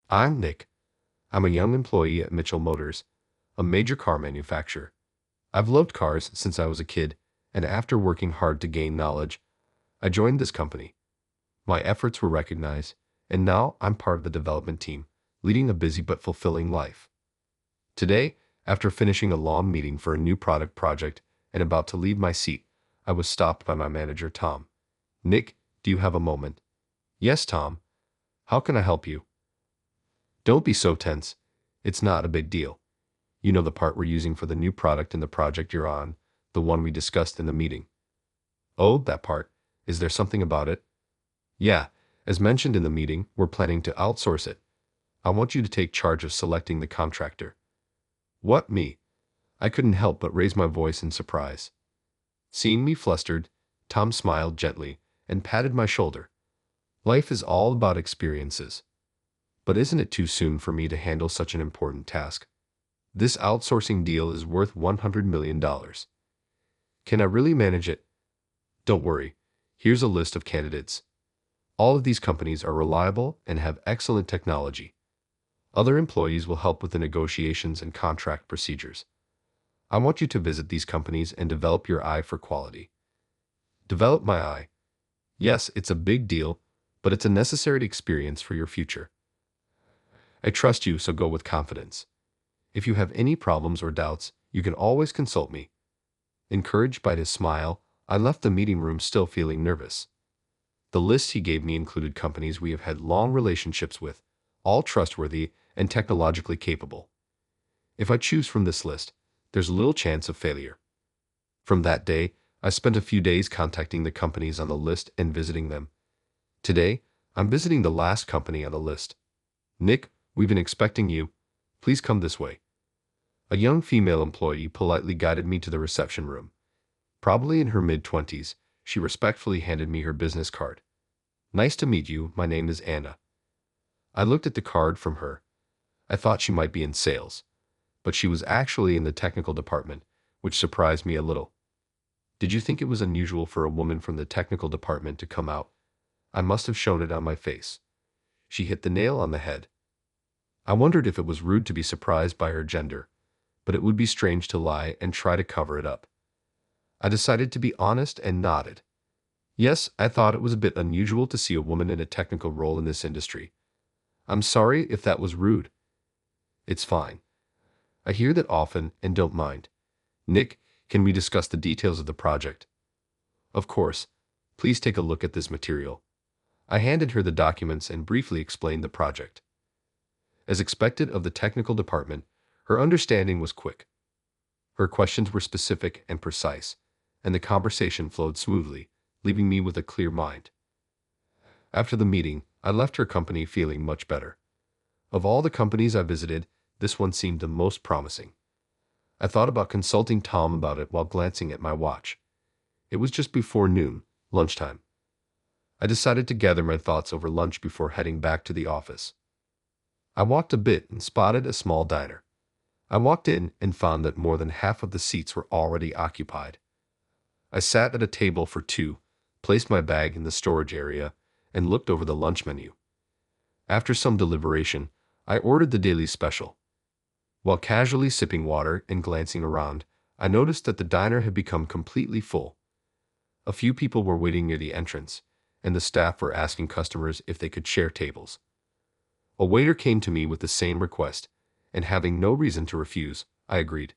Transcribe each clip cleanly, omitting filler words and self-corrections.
I'm Nick. I'm a young employee at Mitchell Motors, a major car manufacturer. I've loved cars since I was a kid, and after working hard to gain knowledge, I joined this company. My efforts were recognized, and now I'm part of the development team, leading a busy but fulfilling life. Today, after finishing a long meeting for a new product project and about to leave my seat, I was stopped by my manager, Tom. Nick, do you have a moment? Yes, Tom. How can I help you? Don't be so tense. It's not a big deal. You know the part we're using for the new product in the project you're on, the one we discussed in the meeting. Oh, that part. Is there something about it? Yeah, as mentioned in the meeting, we're planning to outsource it. I want you to take charge of selecting the contractor. What, me? I couldn't help but raise my voice in surprise. Seeing me flustered, Tom smiled gently and patted my shoulder. Life is all about experiences. But isn't it too soon for me to handle such an important task? This outsourcing deal is worth $100 million. Can I really manage it? Don't worry. Here's a list of candidates. All of these companies are reliable and have excellent technology. Other employees will help with the negotiations and contract procedures. I want you to visit these companies and develop your eye for quality. Develop my eye. Yes, it's a big deal, but it's a necessary experience for your future. I trust you, so go with confidence. If you have any problems or doubts, you can always consult me. Encouraged by his smile, I left the meeting room still feeling nervous. The list he gave me included companies we have had long relationships with, all trustworthy and technologically capable. If I choose from this list, there's little chance of failure. From that day, I spent a few days contacting the companies on the list and visiting them. Today, I'm visiting the last company on the list. Nick, we've been expecting you. Please come this way. A young female employee politely guided me to the reception room. Probably in her mid-20s, she respectfully handed me her business card. Nice to meet you, my name is Anna. I looked at the card from her. I thought she might be in sales, but she was actually in the technical department, which surprised me a little. Did you think it was unusual for a woman from the technical department to come out? I must have shown it on my face. She hit the nail on the head. I wondered if it was rude to be surprised by her gender, but it would be strange to lie and try to cover it up. I decided to be honest and nodded. Yes, I thought it was a bit unusual to see a woman in a technical role in this industry. I'm sorry if that was rude. It's fine. I hear that often and don't mind. Nick, can we discuss the details of the project? Of course. Please take a look at this material. I handed her the documents and briefly explained the project. As expected of the technical department, her understanding was quick. Her questions were specific and precise, and the conversation flowed smoothly, leaving me with a clear mind. After the meeting, I left her company feeling much better. Of all the companies I visited, this one seemed the most promising. I thought about consulting Tom about it while glancing at my watch. It was just before noon, lunchtime. I decided to gather my thoughts over lunch before heading back to the office. I walked a bit and spotted a small diner. I walked in and found that more than half of the seats were already occupied. I sat at a table for two, placed my bag in the storage area, and looked over the lunch menu. After some deliberation, I ordered the daily special. While casually sipping water and glancing around, I noticed that the diner had become completely full. A few people were waiting near the entrance, and the staff were asking customers if they could share tables. A waiter came to me with the same request, and having no reason to refuse, I agreed.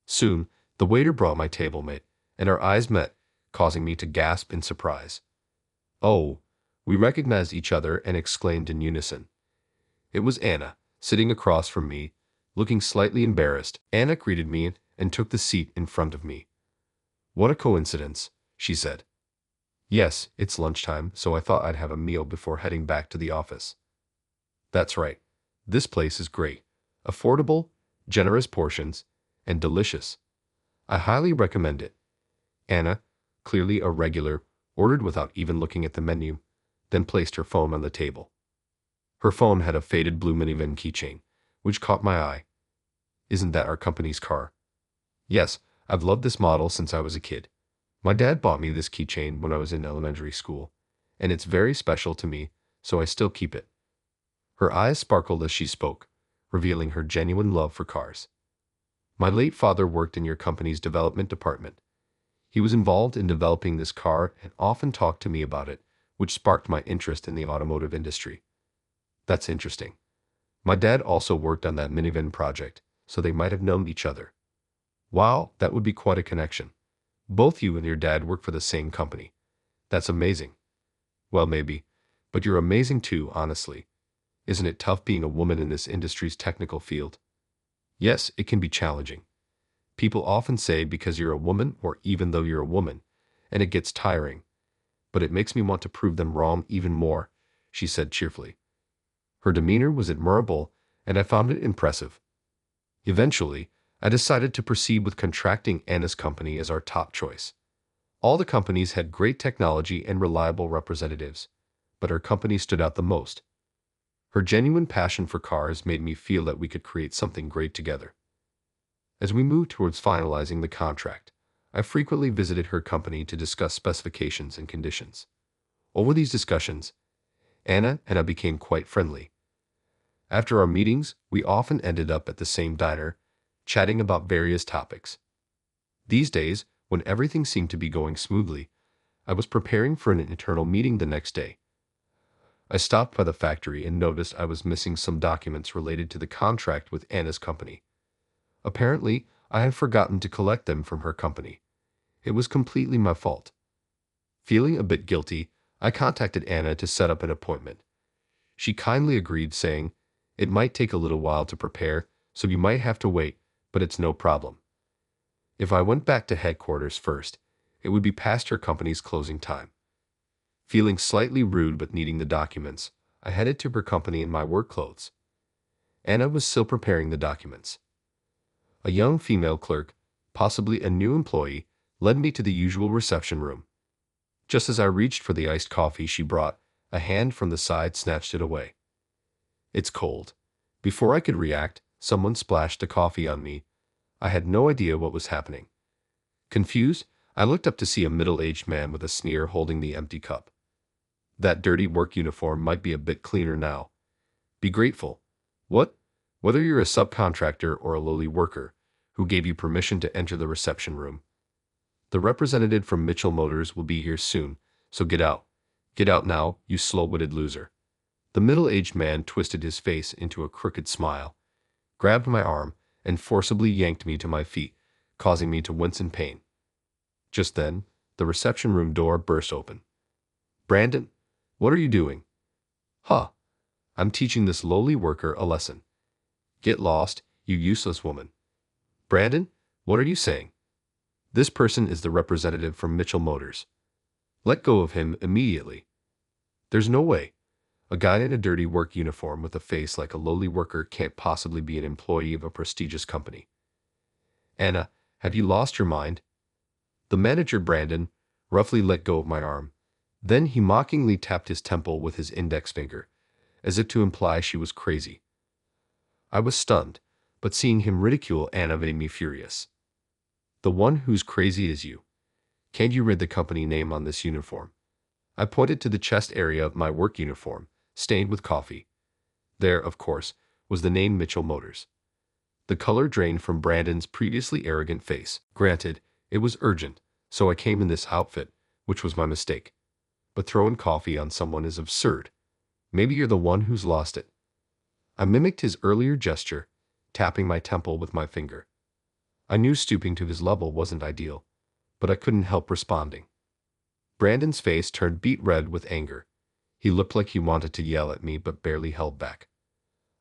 Soon, the waiter brought my table mate, and our eyes met, causing me to gasp in surprise. Oh, we recognized each other and exclaimed in unison. It was Anna, sitting across from me, looking slightly embarrassed. Anna greeted me and took the seat in front of me. What a coincidence, she said. Yes, it's lunchtime, so I thought I'd have a meal before heading back to the office. That's right. This place is great. Affordable, generous portions, and delicious. I highly recommend it. Anna, clearly a regular, ordered without even looking at the menu, then placed her phone on the table. Her phone had a faded blue minivan keychain, which caught my eye. Isn't that our company's car? Yes, I've loved this model since I was a kid. My dad bought me this keychain when I was in elementary school, and it's very special to me, so I still keep it. Her eyes sparkled as she spoke, revealing her genuine love for cars. My late father worked in your company's development department. He was involved in developing this car and often talked to me about it, which sparked my interest in the automotive industry. That's interesting. My dad also worked on that minivan project, so they might have known each other. Wow, that would be quite a connection. Both you and your dad work for the same company. That's amazing. Well, maybe. But you're amazing too, honestly. Isn't it tough being a woman in this industry's technical field? Yes, it can be challenging. People often say because you're a woman or even though you're a woman, and it gets tiring. But it makes me want to prove them wrong even more, she said cheerfully. Her demeanor was admirable, and I found it impressive. Eventually, I decided to proceed with contracting Anna's company as our top choice. All the companies had great technology and reliable representatives, but her company stood out the most. Her genuine passion for cars made me feel that we could create something great together. As we moved towards finalizing the contract, I frequently visited her company to discuss specifications and conditions. Over these discussions, Anna and I became quite friendly. After our meetings, we often ended up at the same diner, chatting about various topics. These days, when everything seemed to be going smoothly, I was preparing for an internal meeting the next day. I stopped by the factory and noticed I was missing some documents related to the contract with Anna's company. Apparently, I had forgotten to collect them from her company. It was completely my fault. Feeling a bit guilty, I contacted Anna to set up an appointment. She kindly agreed, saying, "It might take a little while to prepare, so you might have to wait, but it's no problem." If I went back to headquarters first, it would be past her company's closing time. Feeling slightly rude but needing the documents, I headed to her company in my work clothes. Anna was still preparing the documents. A young female clerk, possibly a new employee, led me to the usual reception room. Just as I reached for the iced coffee she brought, a hand from the side snatched it away. "It's cold." Before I could react, someone splashed the coffee on me. I had no idea what was happening. Confused, I looked up to see a middle-aged man with a sneer holding the empty cup. "That dirty work uniform might be a bit cleaner now. Be grateful." "What? Whether you're a subcontractor or a lowly worker, who gave you permission to enter the reception room? The representative from Mitchell Motors will be here soon, so get out. Get out now, you slow-witted loser." The middle-aged man twisted his face into a crooked smile, grabbed my arm, and forcibly yanked me to my feet, causing me to wince in pain. Just then, the reception room door burst open. "Brandon, what are you doing?" "Huh. I'm teaching this lowly worker a lesson." "Get lost, you useless woman." "Brandon, what are you saying?" "This person is the representative from Mitchell Motors. Let go of him immediately." "There's no way. A guy in a dirty work uniform with a face like a lowly worker can't possibly be an employee of a prestigious company." "Anna, have you lost your mind?" The manager, Brandon, roughly let go of my arm. Then he mockingly tapped his temple with his index finger, as if to imply she was crazy. I was stunned, but seeing him ridicule Anna made me furious. "The one who's crazy is you. Can't you read the company name on this uniform?" I pointed to the chest area of my work uniform, stained with coffee. There, of course, was the name Mitchell Motors. The color drained from Brandon's previously arrogant face. Granted, it was urgent, so I came in this outfit, which was my mistake. But throwing coffee on someone is absurd. Maybe you're the one who's lost it. I mimicked his earlier gesture, tapping my temple with my finger. I knew stooping to his level wasn't ideal, but I couldn't help responding. Brandon's face turned beet red with anger. He looked like he wanted to yell at me but barely held back.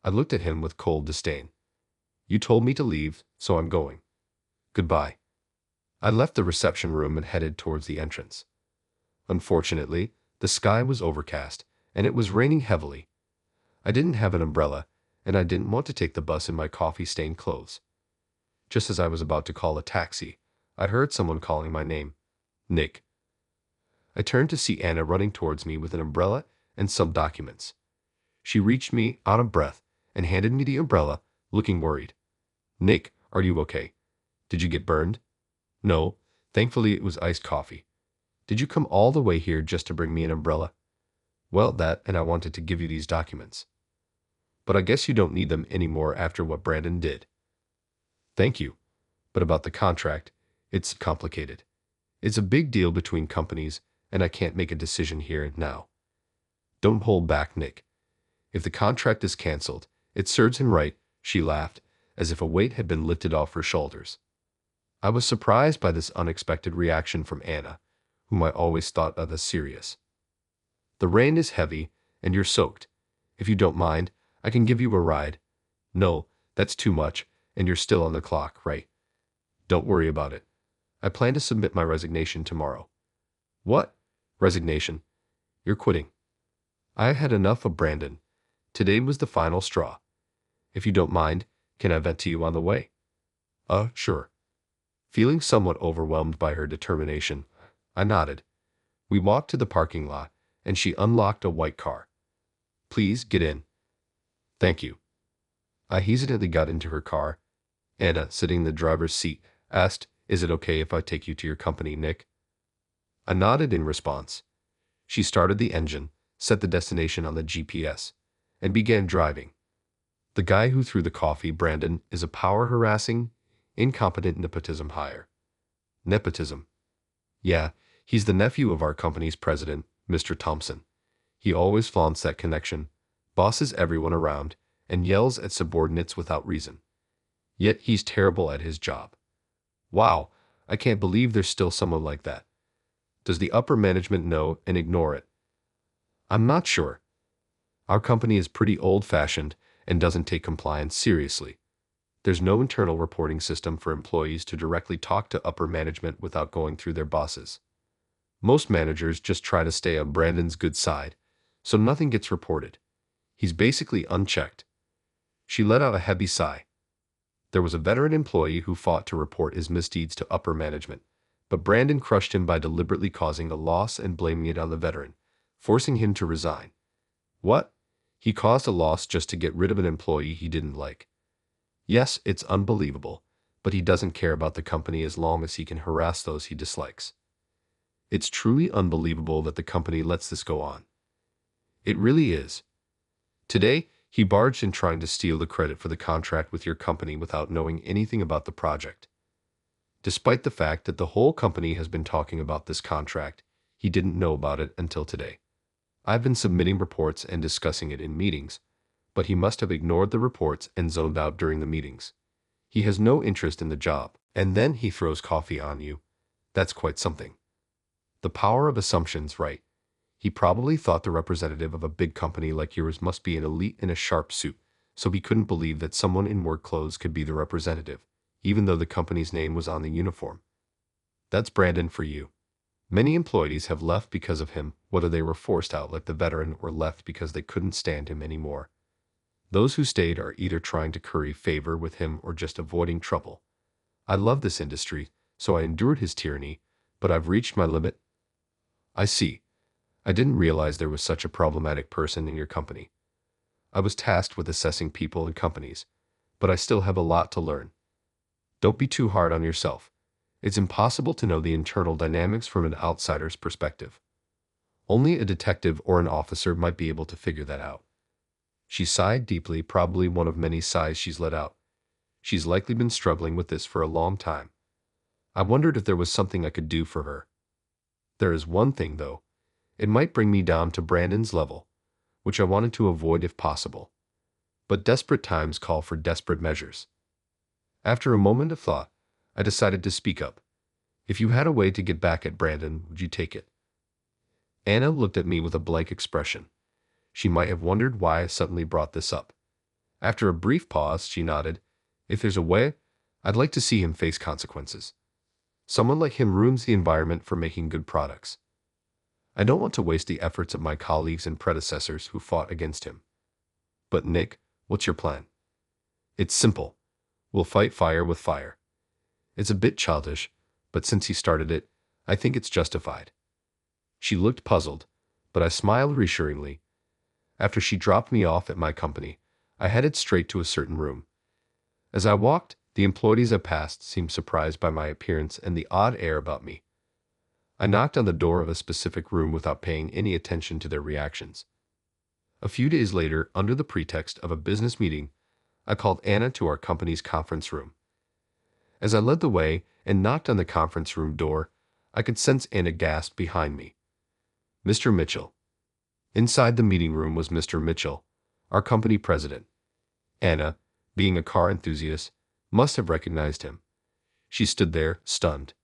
I looked at him with cold disdain. "You told me to leave, so I'm going. Goodbye." I left the reception room and headed towards the entrance. Unfortunately, the sky was overcast, and it was raining heavily. I didn't have an umbrella, and I didn't want to take the bus in my coffee-stained clothes. Just as I was about to call a taxi, I heard someone calling my name. "Nick." I turned to see Anna running towards me with an umbrella and some documents. She reached me, out of breath, and handed me the umbrella, looking worried. "Nick, are you okay? Did you get burned?" "No, thankfully it was iced coffee." "Did you come all the way here just to bring me an umbrella?" "Well, that, and I wanted to give you these documents." but I guess you don't need them anymore after what Brandon did. Thank you. But about the contract, it's complicated. It's a big deal between companies, and I can't make a decision here and now. Don't hold back, Nick. If the contract is canceled, it serves him right, she laughed, as if a weight had been lifted off her shoulders. I was surprised by this unexpected reaction from Anna, whom I always thought of as serious. The rain is heavy, and you're soaked. If you don't mind, I can give you a ride. No, that's too much, and you're still on the clock, right? Don't worry about it. I plan to submit my resignation tomorrow. What? Resignation? You're quitting. I had enough of Brandon. Today was the final straw. If you don't mind, can I vent to you on the way? Sure. Feeling somewhat overwhelmed by her determination, I nodded. We walked to the parking lot, and she unlocked a white car. Please get in. Thank you. I hesitantly got into her car. Anna, sitting in the driver's seat, asked, Is it okay if I take you to your company, Nick? I nodded in response. She started the engine, set the destination on the GPS, and began driving. The guy who threw the coffee, Brandon, is a power-harassing, incompetent nepotism hire. Nepotism. Yeah, he's the nephew of our company's president, Mr. Thompson. He always flaunts that connection, bosses everyone around, and yells at subordinates without reason. Yet he's terrible at his job. Wow, I can't believe there's still someone like that. Does the upper management know and ignore it? I'm not sure. Our company is pretty old-fashioned and doesn't take compliance seriously. There's no internal reporting system for employees to directly talk to upper management without going through their bosses. Most managers just try to stay on Brandon's good side, so nothing gets reported. He's basically unchecked. She let out a heavy sigh. There was a veteran employee who fought to report his misdeeds to upper management, but Brandon crushed him by deliberately causing a loss and blaming it on the veteran, forcing him to resign. What? He caused a loss just to get rid of an employee he didn't like. Yes, it's unbelievable, but he doesn't care about the company as long as he can harass those he dislikes. It's truly unbelievable that the company lets this go on. It really is. Today, he barged in trying to steal the credit for the contract with your company without knowing anything about the project. Despite the fact that the whole company has been talking about this contract, he didn't know about it until today. I've been submitting reports and discussing it in meetings, but he must have ignored the reports and zoned out during the meetings. He has no interest in the job, and then he throws coffee on you. That's quite something. The power of assumptions, right? He probably thought the representative of a big company like yours must be an elite in a sharp suit, so he couldn't believe that someone in work clothes could be the representative, even though the company's name was on the uniform. That's Brandon for you. Many employees have left because of him, whether they were forced out like the veteran or left because they couldn't stand him anymore. Those who stayed are either trying to curry favor with him or just avoiding trouble. I love this industry, so I endured his tyranny, but I've reached my limit. I see. I didn't realize there was such a problematic person in your company. I was tasked with assessing people and companies, but I still have a lot to learn. Don't be too hard on yourself. It's impossible to know the internal dynamics from an outsider's perspective. Only a detective or an officer might be able to figure that out. She sighed deeply, probably one of many sighs she's let out. She's likely been struggling with this for a long time. I wondered if there was something I could do for her. There is one thing, though. It might bring me down to Brandon's level, which I wanted to avoid if possible. But desperate times call for desperate measures. After a moment of thought, I decided to speak up. If you had a way to get back at Brandon, would you take it? Anna looked at me with a blank expression. She might have wondered why I suddenly brought this up. After a brief pause, she nodded. If there's a way, I'd like to see him face consequences. Someone like him ruins the environment for making good products. I don't want to waste the efforts of my colleagues and predecessors who fought against him. But Nick, what's your plan? It's simple. We'll fight fire with fire. It's a bit childish, but since he started it, I think it's justified. She looked puzzled, but I smiled reassuringly. After she dropped me off at my company, I headed straight to a certain room. As I walked, the employees I passed seemed surprised by my appearance and the odd air about me. I knocked on the door of a specific room without paying any attention to their reactions. A few days later, under the pretext of a business meeting, I called Anna to our company's conference room. As I led the way and knocked on the conference room door, I could sense Anna gasp behind me. Mr. Mitchell. Inside the meeting room was Mr. Mitchell, our company president. Anna, being a car enthusiast, must have recognized him. She stood there, stunned.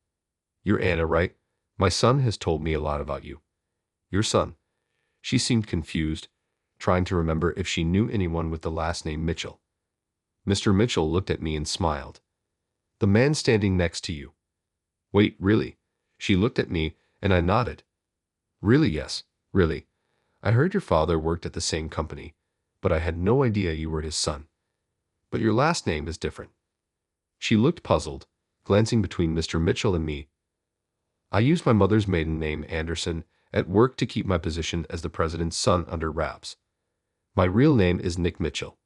You're Anna, right? My son has told me a lot about you. Your son. She seemed confused, trying to remember if she knew anyone with the last name Mitchell. Mr. Mitchell looked at me and smiled. The man standing next to you. Wait, really? She looked at me, and I nodded. Really, yes, really. I heard your father worked at the same company, but I had no idea you were his son. But your last name is different. She looked puzzled, glancing between Mr. Mitchell and me. I used my mother's maiden name, Anderson, at work to keep my position as the president's son under wraps. My real name is Nick Mitchell.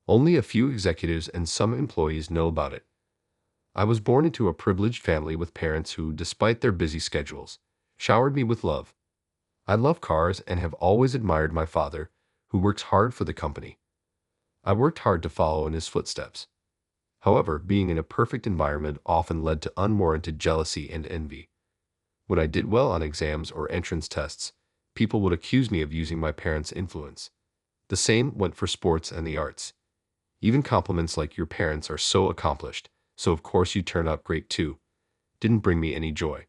Only a few executives and some employees know about it. I was born into a privileged family with parents who, despite their busy schedules, showered me with love. I love cars and have always admired my father, who works hard for the company. I worked hard to follow in his footsteps. However, being in a perfect environment often led to unwarranted jealousy and envy. When I did well on exams or entrance tests, people would accuse me of using my parents' influence. The same went for sports and the arts. Even compliments like "your parents are so accomplished, so of course you turn out great too," didn't bring me any joy.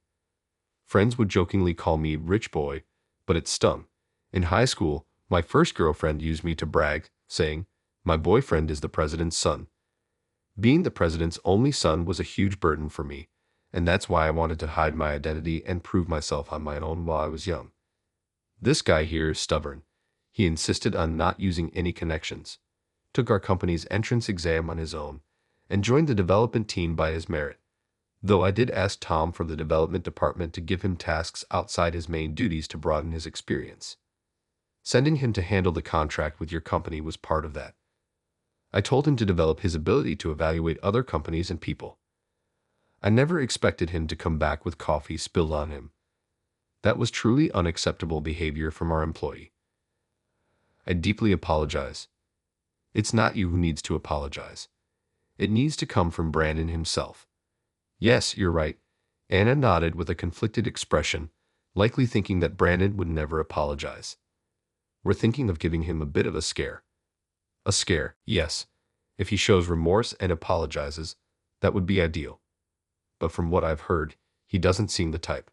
Friends would jokingly call me rich boy, but it stung. In high school, my first girlfriend used me to brag, saying, "My boyfriend is the president's son." Being the president's only son was a huge burden for me, and that's why I wanted to hide my identity and prove myself on my own while I was young. This guy here is stubborn. He insisted on not using any connections, took our company's entrance exam on his own, and joined the development team by his merit. Though I did ask Tom from the development department to give him tasks outside his main duties to broaden his experience. Sending him to handle the contract with your company was part of that. I told him to develop his ability to evaluate other companies and people. I never expected him to come back with coffee spilled on him. That was truly unacceptable behavior from our employee. I deeply apologize. It's not you who needs to apologize. It needs to come from Brandon himself. Yes, you're right. Anna nodded with a conflicted expression, likely thinking that Brandon would never apologize. We're thinking of giving him a bit of a scare. A scare, yes. If he shows remorse and apologizes, that would be ideal. But from what I've heard, he doesn't seem the type.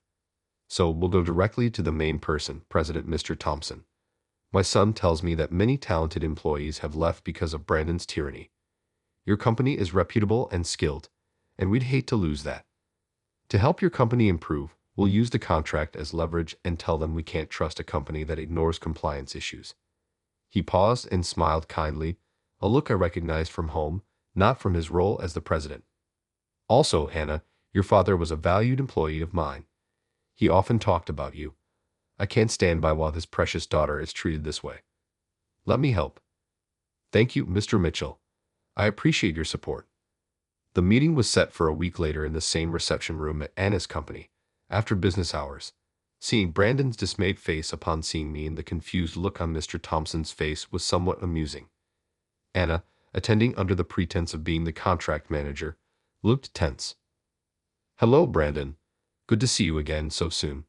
So we'll go directly to the main person, President Mr. Thompson. My son tells me that many talented employees have left because of Brandon's tyranny. Your company is reputable and skilled, and we'd hate to lose that. To help your company improve, we'll use the contract as leverage and tell them we can't trust a company that ignores compliance issues. He paused and smiled kindly, a look I recognized from home, not from his role as the president. Also, Hannah, your father was a valued employee of mine. He often talked about you. I can't stand by while his precious daughter is treated this way. Let me help. Thank you, Mr. Mitchell. I appreciate your support. The meeting was set for a week later in the same reception room at Anna's company, after business hours. Seeing Brandon's dismayed face upon seeing me and the confused look on Mr. Thompson's face was somewhat amusing. Anna, attending under the pretense of being the contract manager, looked tense. Hello, Brandon. Good to see you again so soon.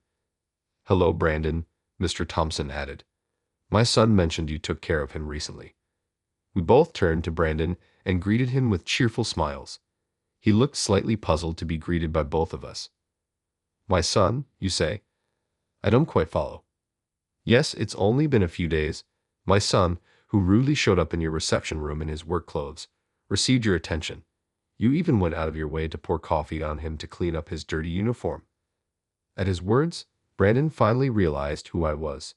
Hello, Brandon, Mr. Thompson added. My son mentioned you took care of him recently. We both turned to Brandon and greeted him with cheerful smiles. He looked slightly puzzled to be greeted by both of us. My son, you say? I don't quite follow. Yes, it's only been a few days. My son, who rudely showed up in your reception room in his work clothes, received your attention. You even went out of your way to pour coffee on him to clean up his dirty uniform. At his words, Brandon finally realized who I was.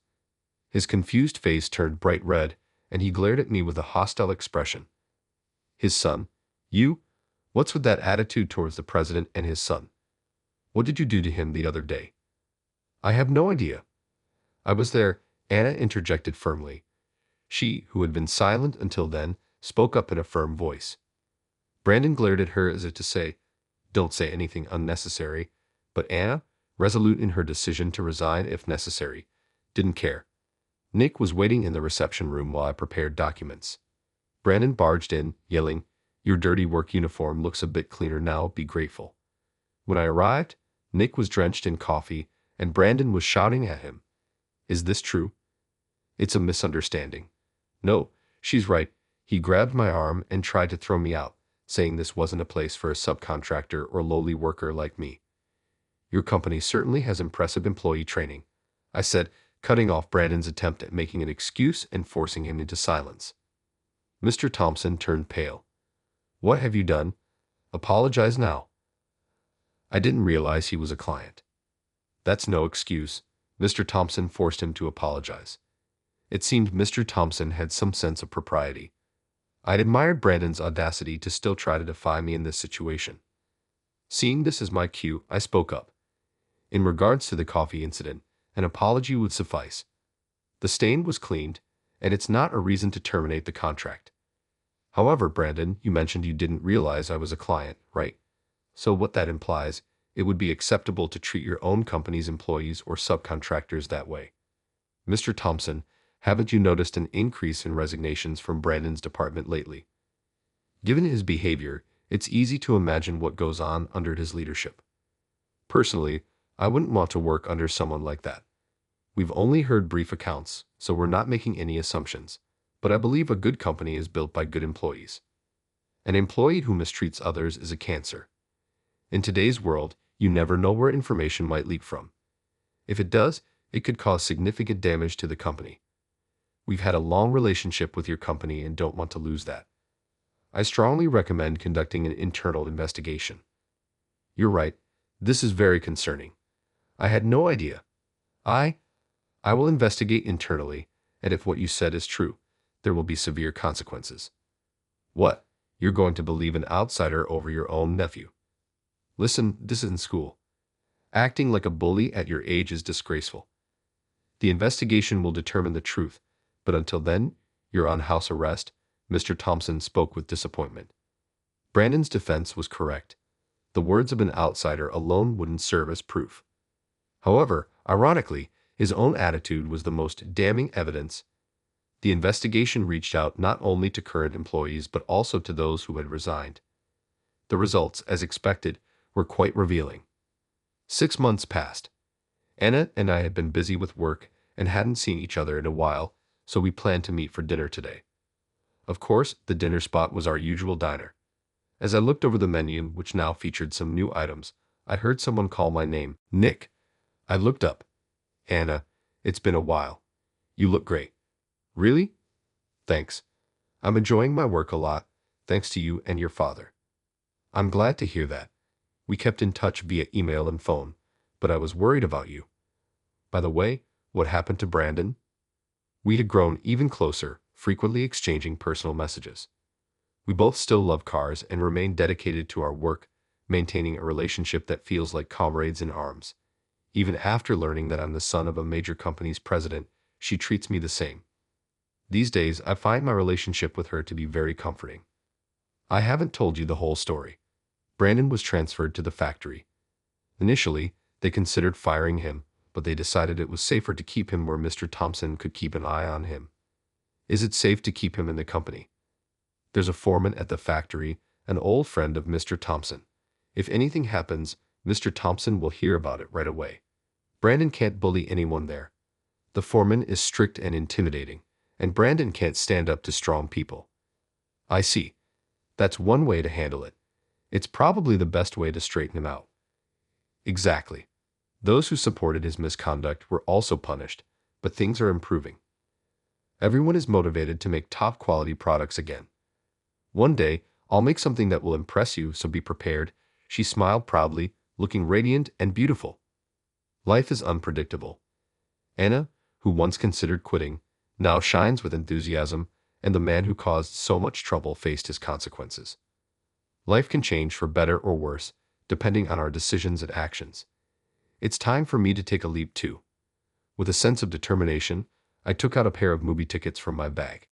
His confused face turned bright red, and he glared at me with a hostile expression. His son? You? What's with that attitude towards the president and his son? What did you do to him the other day? I have no idea. I was there, Anna interjected firmly. She, who had been silent until then, spoke up in a firm voice. Brandon glared at her as if to say, "Don't say anything unnecessary," but Anna, resolute in her decision to resign if necessary, didn't care. Nick was waiting in the reception room while I prepared documents. Brandon barged in, yelling, "Your dirty work uniform looks a bit cleaner now, be grateful." When I arrived, Nick was drenched in coffee, and Brandon was shouting at him, "Is this true? It's a misunderstanding." "No, she's right." He grabbed my arm and tried to throw me out, saying this wasn't a place for a subcontractor or lowly worker like me. "Your company certainly has impressive employee training," I said, cutting off Brandon's attempt at making an excuse and forcing him into silence. Mr. Thompson turned pale. "What have you done? Apologize now." "I didn't realize he was a client." "That's no excuse." Mr. Thompson forced him to apologize. It seemed Mr. Thompson had some sense of propriety. I'd admired Brandon's audacity to still try to defy me in this situation. Seeing this as my cue, I spoke up. "In regards to the coffee incident, an apology would suffice. The stain was cleaned, and it's not a reason to terminate the contract. However, Brandon, you mentioned you didn't realize I was a client, right? So what that implies, it would be acceptable to treat your own company's employees or subcontractors that way." "Mr. Thompson, haven't you noticed an increase in resignations from Brandon's department lately? Given his behavior, it's easy to imagine what goes on under his leadership. Personally, I wouldn't want to work under someone like that. We've only heard brief accounts, so we're not making any assumptions, but I believe a good company is built by good employees. An employee who mistreats others is a cancer. In today's world, you never know where information might leak from. If it does, it could cause significant damage to the company. We've had a long relationship with your company and don't want to lose that. I strongly recommend conducting an internal investigation." "You're right. This is very concerning. I had no idea. I will investigate internally, and if what you said is true, there will be severe consequences." "What? You're going to believe an outsider over your own nephew? Listen, this isn't school. Acting like a bully at your age is disgraceful. The investigation will determine the truth, but until then, you're on house arrest." Mr. Thompson spoke with disappointment. Brandon's defense was correct. The words of an outsider alone wouldn't serve as proof. However, ironically, his own attitude was the most damning evidence. The investigation reached out not only to current employees but also to those who had resigned. The results, as expected, were quite revealing. 6 months passed. Anna and I had been busy with work and hadn't seen each other in a while, so we planned to meet for dinner today. Of course, the dinner spot was our usual diner. As I looked over the menu, which now featured some new items, I heard someone call my name, "Nick." I looked up. "Anna, it's been a while. You look great." "Really? Thanks. I'm enjoying my work a lot, thanks to you and your father." "I'm glad to hear that. We kept in touch via email and phone, but I was worried about you. By the way, what happened to Brandon?" We had grown even closer, frequently exchanging personal messages. We both still love cars and remain dedicated to our work, maintaining a relationship that feels like comrades in arms. Even after learning that I'm the son of a major company's president, she treats me the same. These days, I find my relationship with her to be very comforting. I haven't told you the whole story. Brandon was transferred to the factory. Initially, they considered firing him, but they decided it was safer to keep him where Mr. Thompson could keep an eye on him. Is it safe to keep him in the company? There's a foreman at the factory, an old friend of Mr. Thompson. If anything happens, Mr. Thompson will hear about it right away. Brandon can't bully anyone there. The foreman is strict and intimidating, and Brandon can't stand up to strong people." "I see. That's one way to handle it. It's probably the best way to straighten him out." "Exactly. Those who supported his misconduct were also punished, but things are improving. Everyone is motivated to make top-quality products again. One day, I'll make something that will impress you, so be prepared." She smiled proudly, looking radiant and beautiful. Life is unpredictable. Anna, who once considered quitting, now shines with enthusiasm, and the man who caused so much trouble faced his consequences. Life can change for better or worse, depending on our decisions and actions. It's time for me to take a leap too. With a sense of determination, I took out a pair of movie tickets from my bag.